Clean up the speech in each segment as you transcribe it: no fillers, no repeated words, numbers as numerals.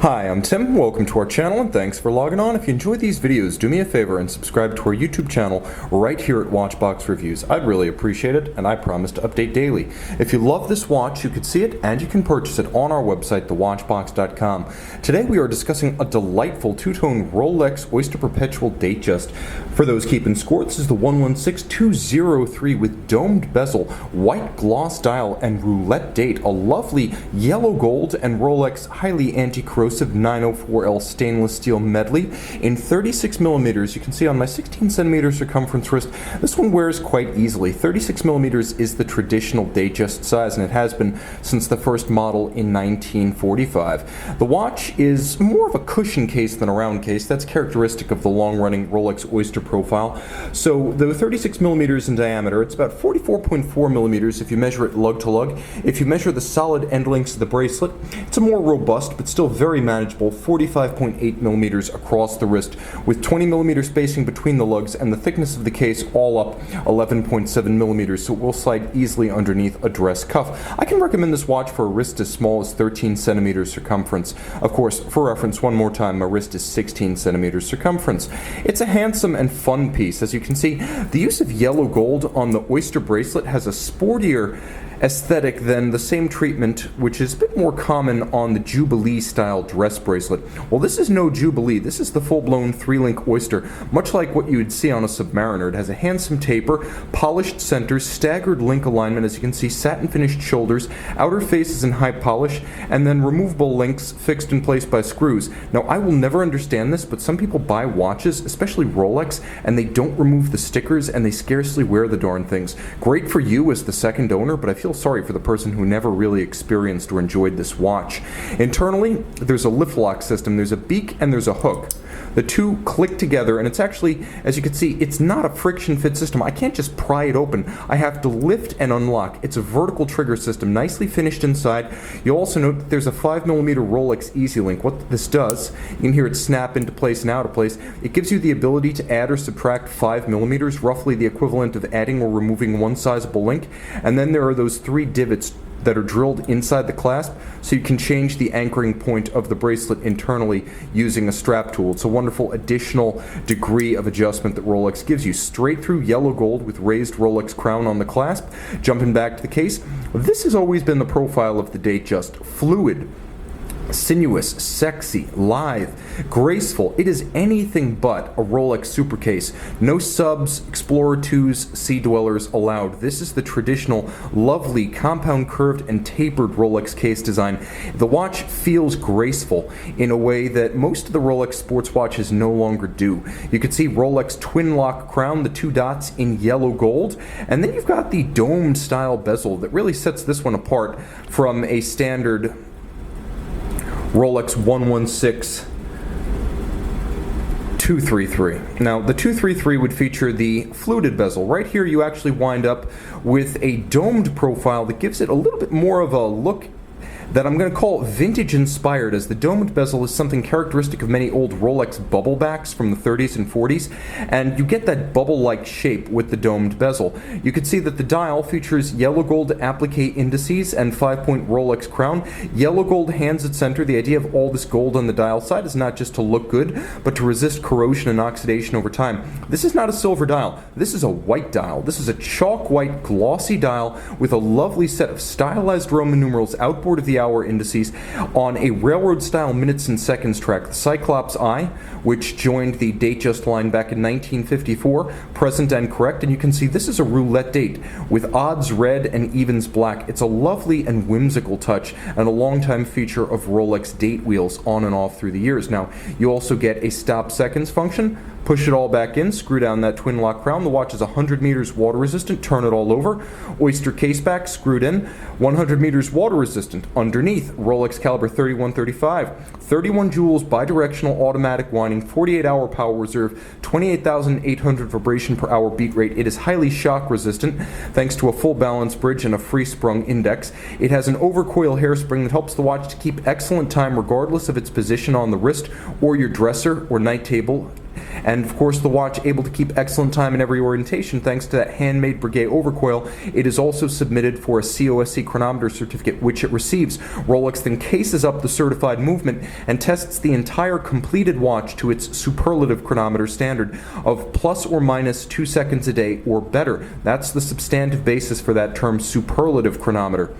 Hi, I'm Tim. Welcome to our channel and thanks for logging on. If you enjoy these videos, do me a favor and subscribe to our YouTube channel right here at Watchbox Reviews. I'd really appreciate it, and I promise to update daily. If you love this watch, you can see it and you can purchase it on our website, thewatchbox.com. Today we are discussing a delightful two-tone Rolex Oyster Perpetual Datejust. For those keeping score, this is the 116203 with domed bezel, white gloss dial, and roulette date. A lovely yellow gold and Rolex highly anti-corrosive 904L stainless steel medley in 36 millimeters. You can see on my 16 centimeter circumference wrist, this one wears quite easily. 36 millimeters is the traditional Datejust size, and it has been since the first model in 1945. The watch is more of a cushion case than a round case. That's characteristic of the long-running Rolex Oyster profile. So the 36 millimeters in diameter, it's about 44.4 millimeters if you measure it lug-to-lug. If you measure the solid end links of the bracelet, it's a more robust but still very manageable 45.8 millimeters across the wrist, with 20 millimeter spacing between the lugs, and the thickness of the case all up 11.7 millimeters, so it will slide easily underneath a dress cuff. I can recommend this watch for a wrist as small as 13 centimeters circumference. Of course, for reference, one more time, my wrist is 16 centimeters circumference. It's a handsome and fun piece. As you can see, the use of yellow gold on the Oyster bracelet has a sportier aesthetic than the same treatment, which is a bit more common on the Jubilee style dress bracelet. Well, this is no Jubilee. This is the full-blown 3-link Oyster, much like what you would see on a Submariner. It has a handsome taper, polished centers, staggered link alignment, as you can see, satin finished shoulders, outer faces in high polish, and then removable links fixed in place by screws. Now, I will never understand this, but some people buy watches, especially Rolex, and they don't remove the stickers, and they scarcely wear the darn things. Great for you as the second owner, but I feel sorry for the person who never really experienced or enjoyed this watch. Internally, there's a lift lock system, there's a beak, and there's a hook. The two click together, and it's actually, as you can see, it's not a friction fit system. I can't just pry it open. I have to lift and unlock. It's a vertical trigger system, nicely finished inside. You'll also note that there's a 5mm Rolex Easy Link. What this does, you can hear it snap into place and out of place. It gives you the ability to add or subtract 5mm, roughly the equivalent of adding or removing one sizable link. And then there are those 3 divots that are drilled inside the clasp, so you can change the anchoring point of the bracelet internally using a strap tool. It's a wonderful additional degree of adjustment that Rolex gives you. Straight through yellow gold with raised Rolex crown on the clasp. Jumping back to the case, this has always been the profile of the Datejust. Fluid, sinuous, sexy, lithe, graceful. It is anything but a Rolex super case. No subs, Explorer 2s, Sea Dwellers allowed. This is the traditional, lovely, compound curved and tapered Rolex case design. The watch feels graceful in a way that most of the Rolex sports watches no longer do. You can see Rolex twin lock crown, the 2 dots in yellow gold, and then you've got the domed style bezel that really sets this one apart from a standard Rolex 116233. Now, the 233 would feature the fluted bezel. Right here, you actually wind up with a domed profile that gives it a little bit more of a look that I'm going to call vintage inspired, as the domed bezel is something characteristic of many old Rolex bubble backs from the 30s and 40s, and you get that bubble-like shape with the domed bezel. You can see that the dial features yellow gold applique indices and 5-point Rolex crown, yellow gold hands at center. The idea of all this gold on the dial side is not just to look good, but to resist corrosion and oxidation over time. This is not a silver dial. This is a white dial. This is a chalk white glossy dial with a lovely set of stylized Roman numerals outboard of the hour indices on a railroad style minutes and seconds track. The Cyclops Eye, which joined the Datejust line back in 1954, present and correct, and you can see this is a roulette date with odds red and evens black. It's a lovely and whimsical touch and a long-time feature of Rolex date wheels on and off through the years. Now, you also get a stop seconds function. Push it all back in, screw down that twin lock crown. The watch is 100 meters water resistant, turn it all over. Oyster case back, screwed in. 100 meters water resistant. Underneath, Rolex caliber 3135. 31 joules bidirectional automatic winding, 48-hour power reserve, 28,800 vibration per hour beat rate. It is highly shock resistant thanks to a full balance bridge and a free sprung index. It has an overcoil hairspring that helps the watch to keep excellent time regardless of its position on the wrist or your dresser or night table. And of course, the watch able to keep excellent time in every orientation thanks to that handmade Breguet overcoil. It is also submitted for a COSC chronometer certificate, which it receives. Rolex then cases up the certified movement and tests the entire completed watch to its superlative chronometer standard of plus or minus 2 seconds a day or better. That's the substantive basis for that term, superlative chronometer.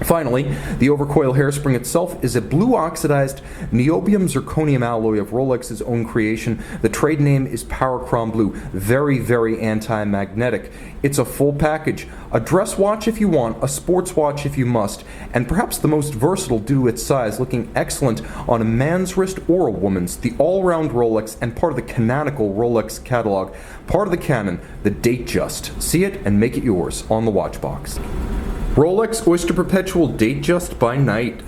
Finally, the overcoil hairspring itself is a blue oxidized niobium zirconium alloy of Rolex's own creation. The trade name is Powerchrom Blue. Very, very anti-magnetic. It's a full package. A dress watch if you want, a sports watch if you must, and perhaps the most versatile due to its size, looking excellent on a man's wrist or a woman's. The all-round Rolex and part of the canonical Rolex catalog. Part of the canon, the Datejust. See it and make it yours on the watch box. Rolex Oyster Perpetual Datejust by night.